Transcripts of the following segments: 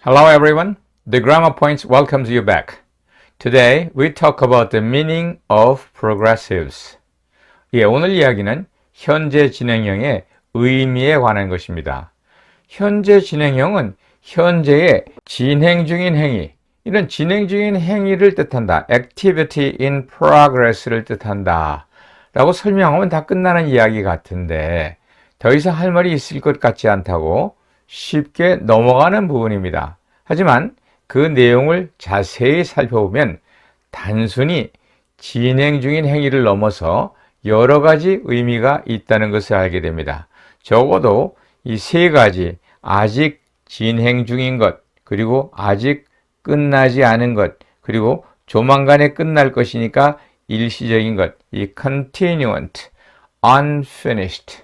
Hello everyone, the Grammar Points welcomes you back. Today we talk about the meaning of progressives. 오늘 이야기는 현재 진행형의 의미에 관한 것입니다. 현재 진행형은 현재의 진행 중인 행위, 이런 진행 중인 행위를 뜻한다. Activity in progress를 뜻한다. 라고 설명하면 다 끝나는 이야기 같은데 더 이상 할 말이 있을 것 같지 않다고 쉽게 넘어가는 부분입니다. 하지만 그 내용을 자세히 살펴보면 단순히 진행 중인 행위를 넘어서 여러 가지 의미가 있다는 것을 알게 됩니다. 적어도 이 세 가지, 아직 진행 중인 것, 그리고 아직 끝나지 않은 것, 그리고 조만간에 끝날 것이니까 일시적인 것, 이 continuant, unfinished,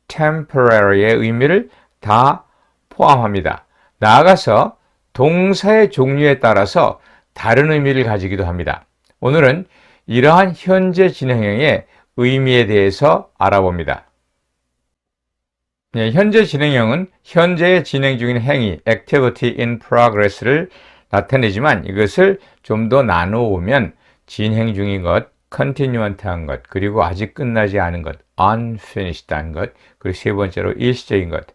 temporary의 의미를 다 포함합니다. 나아가서 동사의 종류에 따라서 다른 의미를 가지기도 합니다. 오늘은 이러한 현재 진행형의 의미에 대해서 알아봅니다. 현재 진행형은 현재에 진행 중인 행위, activity in progress를 나타내지만 이것을 좀 더 나누어 보면 진행 중인 것, continuant한 것, 그리고 아직 끝나지 않은 것, unfinished한 것, 그리고 세 번째로 일시적인 것,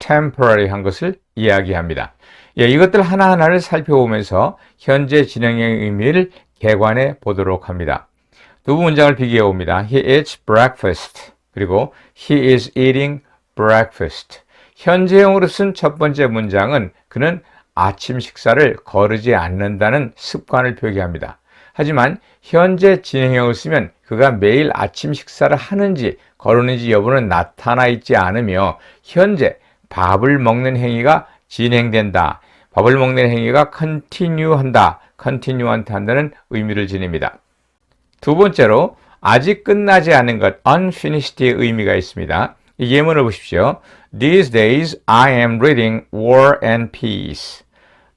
temporary한 것을 이야기합니다. 이것들 하나하나를 살펴보면서 현재 진행형의 의미를 개관해 보도록 합니다. 두 문장을 비교해 봅니다. He eats breakfast. 그리고 he is eating breakfast. 현재형으로 쓴 첫 번째 문장은 그는 아침 식사를 거르지 않는다는 습관을 표기합니다. 하지만 현재 진행형을 쓰면 그가 매일 아침 식사를 하는지 거르는지 여부는 나타나 있지 않으며 현재 밥을 먹는 행위가 진행된다. 밥을 먹는 행위가 continue한다. continuant 한다는 의미를 지닙니다. 두 번째로 아직 끝나지 않은 것, unfinished의 의미가 있습니다. 이 예문을 보십시오. These days I am reading War and Peace.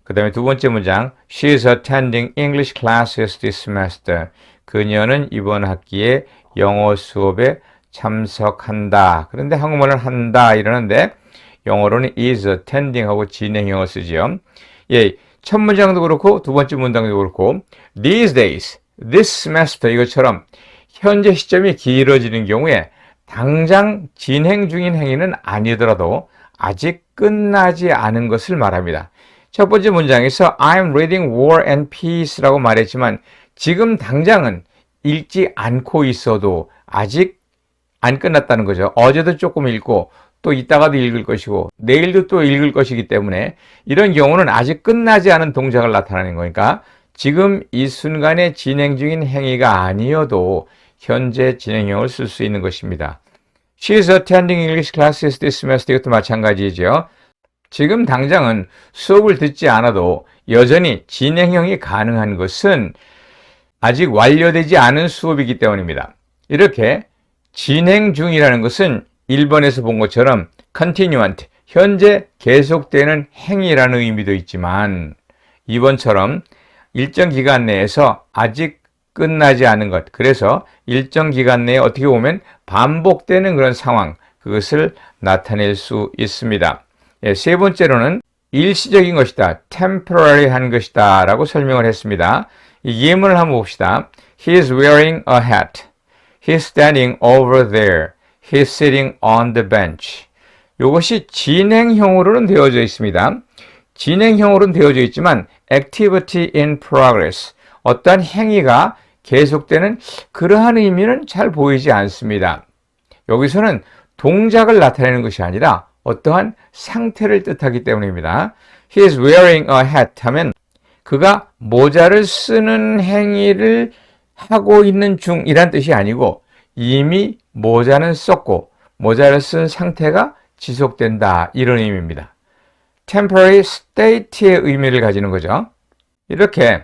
그 다음에 두 번째 문장 She is attending English classes this semester. 그녀는 이번 학기에 영어 수업에 참석한다. 그런데 한국말은 한다 이러는데 영어로는 is attending 하고 진행형을 쓰죠. 첫 문장도 그렇고 두 번째 문장도 그렇고 these days, this semester 이것처럼 현재 시점이 길어지는 경우에 당장 진행 중인 행위는 아니더라도 아직 끝나지 않은 것을 말합니다. 첫 번째 문장에서 I'm reading War and Peace라고 말했지만 지금 당장은 읽지 않고 있어도 아직 안 끝났다는 거죠. 어제도 조금 읽고 또 이따가도 읽을 것이고 내일도 또 읽을 것이기 때문에 이런 경우는 아직 끝나지 않은 동작을 나타내는 거니까 지금 이 순간에 진행 중인 행위가 아니어도 현재 진행형을 쓸 수 있는 것입니다. She is attending English classes this semester. 이것도 마찬가지죠. 지금 당장은 수업을 듣지 않아도 여전히 진행형이 가능한 것은 아직 완료되지 않은 수업이기 때문입니다. 이렇게 진행 중이라는 것은 1번에서 본 것처럼 continuant, 현재 계속되는 행위라는 의미도 있지만 2번처럼 일정 기간 내에서 아직 끝나지 않은 것, 그래서 일정 기간 내에 어떻게 보면 반복되는 그런 상황, 그것을 나타낼 수 있습니다. 세 번째로는 일시적인 것이다, temporary한 것이다 라고 설명을 했습니다. 이 예문을 한번 봅시다. He is wearing a hat. He is standing over there. He is sitting on the bench. 이것이 진행형으로는 되어져 있습니다. 진행형으로는 되어져 있지만 activity in progress, 어떠한 행위가 계속되는 그러한 의미는 잘 보이지 않습니다. 여기서는 동작을 나타내는 것이 아니라 어떠한 상태를 뜻하기 때문입니다. He is wearing a hat 하면 그가 모자를 쓰는 행위를 하고 있는 중이란 뜻이 아니고 이미 모자는 썼고 모자를 쓴 상태가 지속된다 이런 의미입니다. temporary state의 의미를 가지는 거죠. 이렇게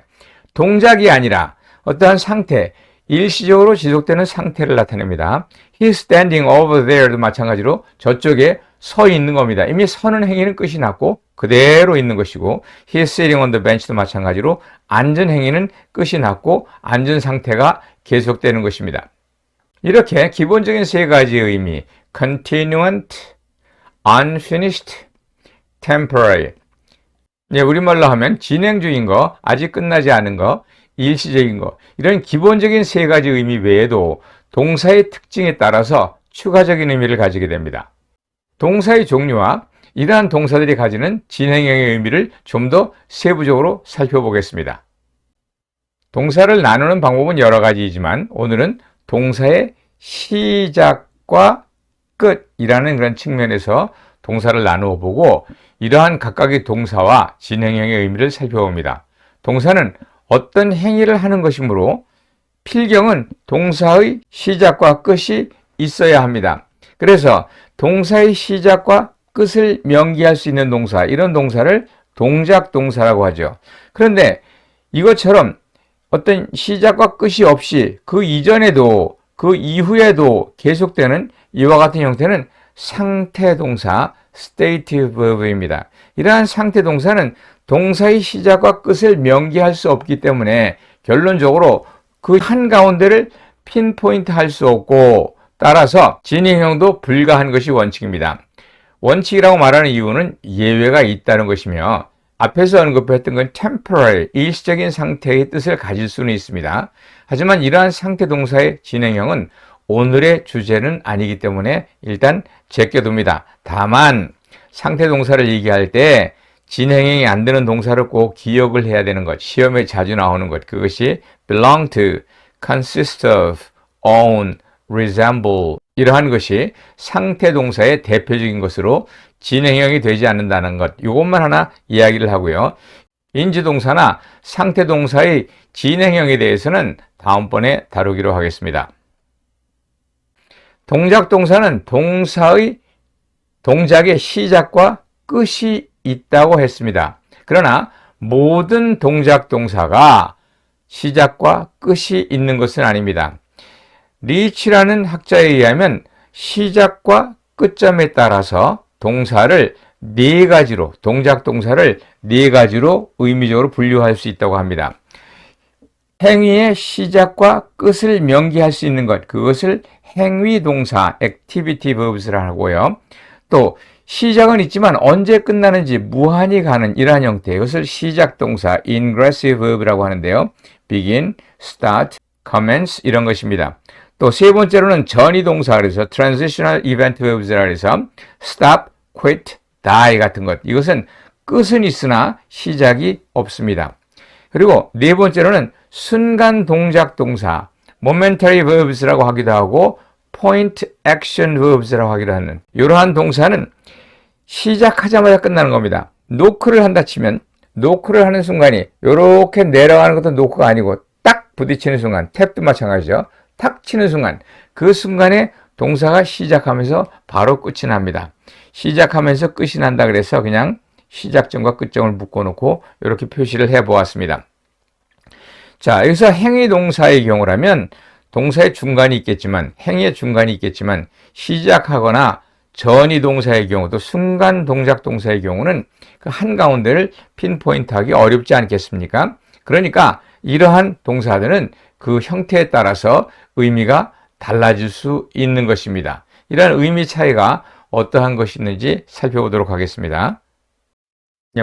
동작이 아니라 어떠한 상태, 일시적으로 지속되는 상태를 나타냅니다. He is standing over there도 마찬가지로 저쪽에 서 있는 겁니다. 이미 서는 행위는 끝이 났고 그대로 있는 것이고 He is sitting on the bench도 마찬가지로 앉은 행위는 끝이 났고 앉은 상태가 계속되는 것입니다. 이렇게 기본적인 세 가지의 의미 continuant, unfinished, temporary 예, 우리말로 하면 진행 중인 거, 아직 끝나지 않은 거, 일시적인 거, 이런 기본적인 세 가지 의미 외에도 동사의 특징에 따라서 추가적인 의미를 가지게 됩니다. 동사의 종류와 이러한 동사들이 가지는 진행형의 의미를 좀 더 세부적으로 살펴보겠습니다. 동사를 나누는 방법은 여러 가지이지만 오늘은 동사의 시작과 끝이라는 그런 측면에서 동사를 나누어 보고 이러한 각각의 동사와 진행형의 의미를 살펴봅니다. 동사는 어떤 행위를 하는 것이므로 필경은 동사의 시작과 끝이 있어야 합니다. 그래서 동사의 시작과 끝을 명기할 수 있는 동사, 이런 동사를 동작 동사라고 하죠. 그런데 이것처럼 어떤 시작과 끝이 없이 그 이전에도 그 이후에도 계속되는 이와 같은 형태는 상태 동사, state verb입니다. 이러한 상태 동사는 동사의 시작과 끝을 명기할 수 없기 때문에 결론적으로 그 한가운데를 핀포인트 할 수 없고 따라서 진행형도 불가한 것이 원칙입니다. 원칙이라고 말하는 이유는 예외가 있다는 것이며 앞에서 언급했던 건 temporary, 일시적인 상태의 뜻을 가질 수는 있습니다. 하지만 이러한 상태 동사의 진행형은 오늘의 주제는 아니기 때문에 일단 제껴둡니다. 다만 상태 동사를 얘기할 때 진행형이 안 되는 동사를 꼭 기억을 해야 되는 것, 시험에 자주 나오는 것, 그것이 belong to, consist of, own, resemble 이러한 것이 상태 동사의 대표적인 것으로 진행형이 되지 않는다는 것, 이것만 하나 이야기를 하고요. 인지동사나 상태 동사의 진행형에 대해서는 다음번에 다루기로 하겠습니다. 동작 동사는 동작의 시작과 끝이 있다고 했습니다. 그러나 모든 동작 동사가 시작과 끝이 있는 것은 아닙니다. 리치라는 학자에 의하면 시작과 끝점에 따라서 동사를 네 가지로, 동작 동사를 네 가지로 의미적으로 분류할 수 있다고 합니다. 행위의 시작과 끝을 명기할 수 있는 것, 그것을 행위 동사, activity verbs라고 하고요. 또 시작은 있지만 언제 끝나는지 무한히 가는 이러한 형태, 이것을 시작 동사, ingressive verb라고 하는데요. begin, start, commence 이런 것입니다. 또 세 번째로는 전이 동사, 그래서 transitional event verbs라 해서 stop, quit, die 같은 것. 이것은 끝은 있으나 시작이 없습니다. 그리고 네 번째로는 순간 동작 동사, momentary verbs라고 하기도 하고 point action verbs라고 하기도 하는 이러한 동사는 시작하자마자 끝나는 겁니다. 노크를 한다 치면 노크를 하는 순간이 이렇게 내려가는 것도 노크가 아니고 딱 부딪히는 순간, 탭도 마찬가지죠. 탁 치는 순간, 그 순간에 동사가 시작하면서 바로 끝이 납니다. 시작하면서 끝이 난다 그래서 그냥 시작점과 끝점을 묶어놓고 이렇게 표시를 해보았습니다. 자, 여기서 행위 동사의 경우라면 동사의 중간이 있겠지만, 행위의 중간이 있겠지만 시작하거나 전이 동사의 경우도 순간 동작 동사의 경우는 그 한가운데를 핀포인트하기 어렵지 않겠습니까? 그러니까 이러한 동사들은 그 형태에 따라서 의미가 달라질 수 있는 것입니다. 이러한 의미 차이가 어떠한 것이 있는지 살펴보도록 하겠습니다.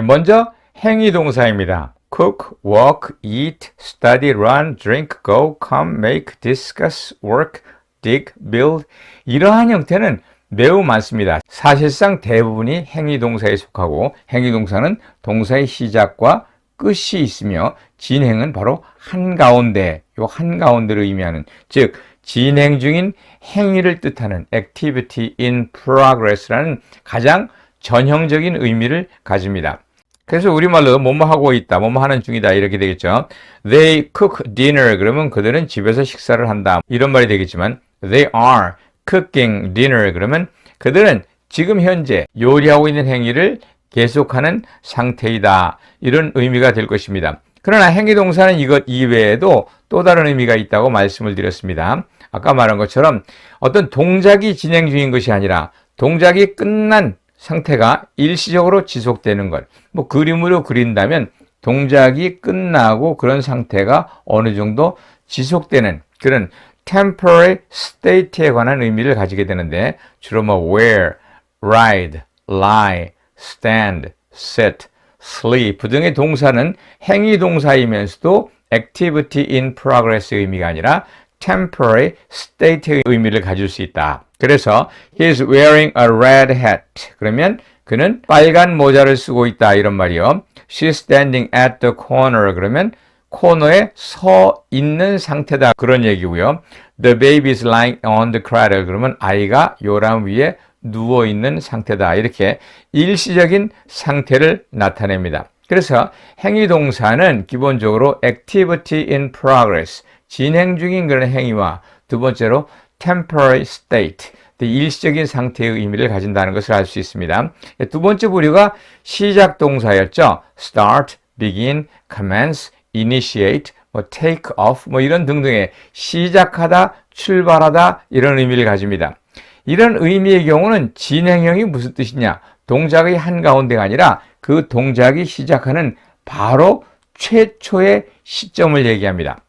먼저 행위 동사입니다. cook, walk, eat, study, run, drink, go, come, make, discuss, work, dig, build 이러한 형태는 매우 많습니다. 사실상 대부분이 행위 동사에 속하고 행위 동사는 동사의 시작과 끝이 있으며 진행은 바로 한가운데, 요 한가운데를 의미하는, 즉 진행 중인 행위를 뜻하는 activity in progress라는 가장 전형적인 의미를 가집니다. 그래서 우리말로 뭐뭐 하고 있다, 뭐뭐 하는 중이다 이렇게 되겠죠. They cook dinner 그러면 그들은 집에서 식사를 한다 이런 말이 되겠지만 they are cooking dinner 그러면 그들은 지금 현재 요리하고 있는 행위를 계속하는 상태이다 이런 의미가 될 것입니다. 그러나 행위 동사는 이것 이외에도 또 다른 의미가 있다고 말씀을 드렸습니다. 아까 말한 것처럼 어떤 동작이 진행 중인 것이 아니라 동작이 끝난 상태가 일시적으로 지속되는 것. 뭐 그림으로 그린다면 동작이 끝나고 그런 상태가 어느 정도 지속되는 그런 temporary state에 관한 의미를 가지게 되는데 주로 뭐 wear, ride, lie, stand, sit, sleep 등의 동사는 행위 동사이면서도 activity in progress의 의미가 아니라 temporary state의 의미를 가질 수 있다. 그래서 he is wearing a red hat. 그러면 그는 빨간 모자를 쓰고 있다 이런 말이요. She is standing at the corner. 그러면 코너에 서 있는 상태다 그런 얘기고요. The baby is lying on the cradle. 그러면 아이가 요람 위에 누워 있는 상태다. 이렇게 일시적인 상태를 나타냅니다. 그래서 행위 동사는 기본적으로 activity in progress, 진행 중인 그런 행위와 두 번째로 temporary state, 일시적인 상태의 의미를 가진다는 것을 알 수 있습니다. 두 번째 부류가 시작 동사였죠. start, begin, commence, initiate, take off 이런 등등의 시작하다, 출발하다 이런 의미를 가집니다. 이런 의미의 경우는 진행형이 무슨 뜻이냐? 동작의 한가운데가 아니라 그 동작이 시작하는 바로 최초의 시점을 얘기합니다.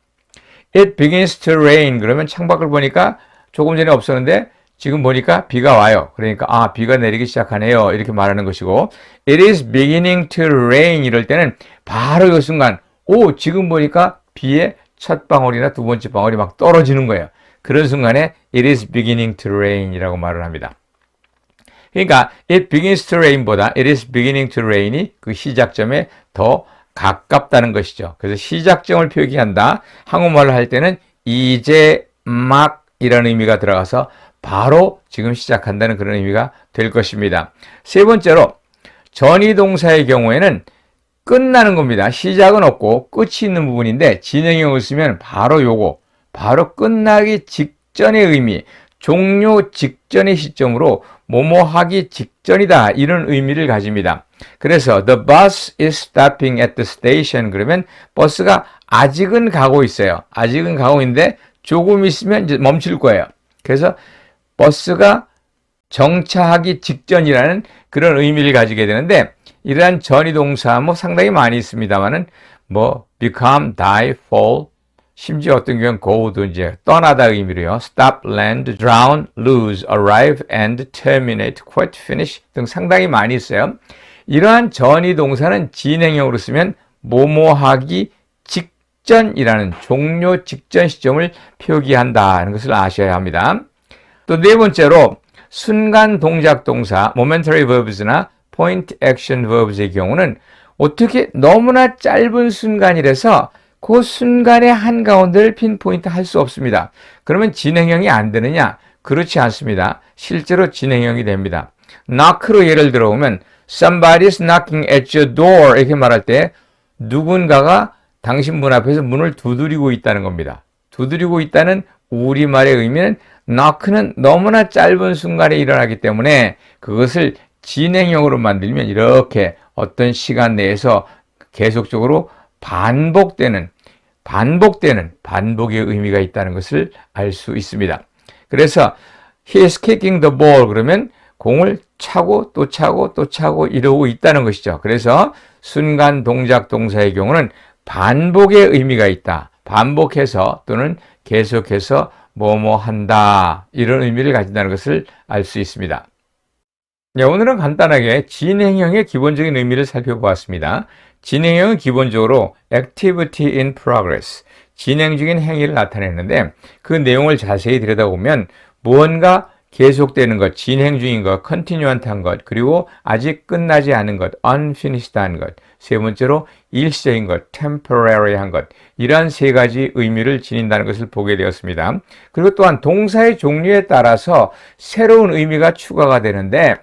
It begins to rain. 그러면 창밖을 보니까 조금 전에 없었는데 지금 보니까 비가 와요. 그러니까 비가 내리기 시작하네요. 이렇게 말하는 것이고 It is beginning to rain. 이럴 때는 바로 이 순간 지금 보니까 비의 첫 방울이나 두 번째 방울이 막 떨어지는 거예요. 그런 순간에 It is beginning to rain 이라고 말을 합니다. 그러니까 It begins to rain보다 It is beginning to rain이 그 시작점에 더 가깝다는 것이죠. 그래서 시작점을 표기한다. 한국말로 할 때는 이제 막 이라는 의미가 들어가서 바로 지금 시작한다는 그런 의미가 될 것입니다. 세 번째로 전위 동사의 경우에는 끝나는 겁니다. 시작은 없고 끝이 있는 부분인데 진행형을 쓰면 바로 끝나기 직전의 의미, 종료 직전의 시점으로 뭐뭐 하기 직전이다 이런 의미를 가집니다. 그래서 the bus is stopping at the station. 그러면 버스가 아직은 가고 있어요. 아직은 가고 있는데 조금 있으면 이제 멈출 거예요. 그래서 버스가 정차하기 직전이라는 그런 의미를 가지게 되는데 이러한 전위 동사 상당히 많이 있습니다만은 become, die, fall, 심지어 어떤 경우는 go도 이제 떠나다 의미로요. stop, land, drown, lose, arrive, end, terminate, quit, finish 등 상당히 많이 있어요. 이러한 전위 동사는 진행형으로 쓰면 뭐뭐 하기 직전이라는 종료 직전 시점을 표기한다는 것을 아셔야 합니다. 또 네 번째로 순간 동작 동사 momentary verbs나 point action verbs의 경우는 어떻게 너무나 짧은 순간이라서 그 순간의 한가운데를 핀포인트 할 수 없습니다. 그러면 진행형이 안 되느냐? 그렇지 않습니다. 실제로 진행형이 됩니다. knock로 예를 들어보면 somebody's knocking at your door 이렇게 말할 때 누군가가 당신 문 앞에서 문을 두드리고 있다는 겁니다. 두드리고 있다는 우리말의 의미는 knock는 너무나 짧은 순간에 일어나기 때문에 그것을 진행형으로 만들면 이렇게 어떤 시간 내에서 계속적으로 반복되는 반복의 의미가 있다는 것을 알 수 있습니다. 그래서 he is kicking the ball 그러면 공을 차고 또 차고 또 차고 이러고 있다는 것이죠. 그래서 순간 동작 동사의 경우는 반복의 의미가 있다. 반복해서 또는 계속해서 뭐뭐 한다 이런 의미를 가진다는 것을 알 수 있습니다. 네, 오늘은 간단하게 진행형의 기본적인 의미를 살펴보았습니다. 진행형은 기본적으로 activity in progress, 진행 중인 행위를 나타내는데 그 내용을 자세히 들여다보면 무언가 계속되는 것, 진행 중인 것, continuant한 것, 그리고 아직 끝나지 않은 것, unfinished한 것, 세 번째로 일시적인 것, temporary한 것, 이러한 세 가지 의미를 지닌다는 것을 보게 되었습니다. 그리고 또한 동사의 종류에 따라서 새로운 의미가 추가가 되는데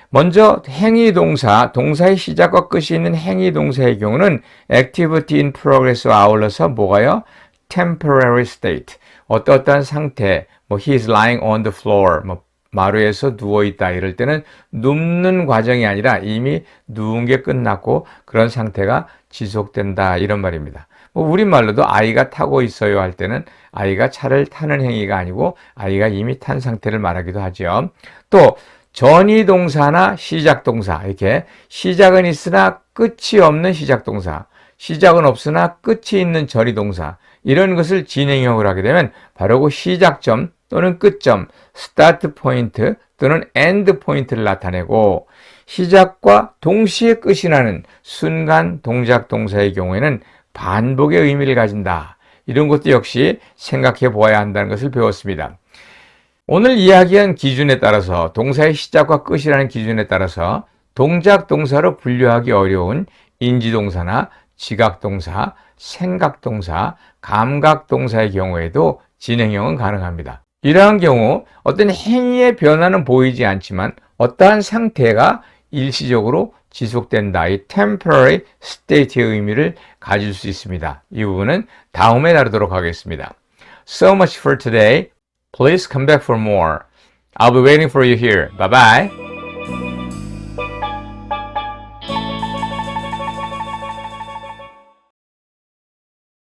먼저 행위 동사, 동사의 시작과 끝이 있는 행위 동사의 경우는 activity in progress와 아울러서 뭐가요? temporary state, 어떠한 상태, he is lying on the floor, 마루에서 누워있다 이럴 때는 눕는 과정이 아니라 이미 누운 게 끝났고 그런 상태가 지속된다 이런 말입니다. 우리말로도 아이가 타고 있어요 할 때는 아이가 차를 타는 행위가 아니고 아이가 이미 탄 상태를 말하기도 하죠. 또 전위 동사나 시작 동사 이렇게 시작은 있으나 끝이 없는 시작 동사, 시작은 없으나 끝이 있는 전위 동사 이런 것을 진행형으로 하게 되면 바로 그 시작점 또는 끝점, 스타트 포인트 또는 엔드 포인트를 나타내고 시작과 동시에 끝이 나는 순간 동작 동사의 경우에는 반복의 의미를 가진다. 이런 것도 역시 생각해 보아야 한다는 것을 배웠습니다. 오늘 이야기한 기준에 따라서 동사의 시작과 끝이라는 기준에 따라서 동작 동사로 분류하기 어려운 인지동사나 지각동사, 생각동사, 감각동사의 경우에도 진행형은 가능합니다. 이러한 경우 어떤 행위의 변화는 보이지 않지만 어떠한 상태가 일시적으로 지속된다. 이 temporary state의 의미를 가질 수 있습니다. 이 부분은 다음에 다루도록 하겠습니다. So much for today. Please come back for more. I'll be waiting for you here. Bye bye.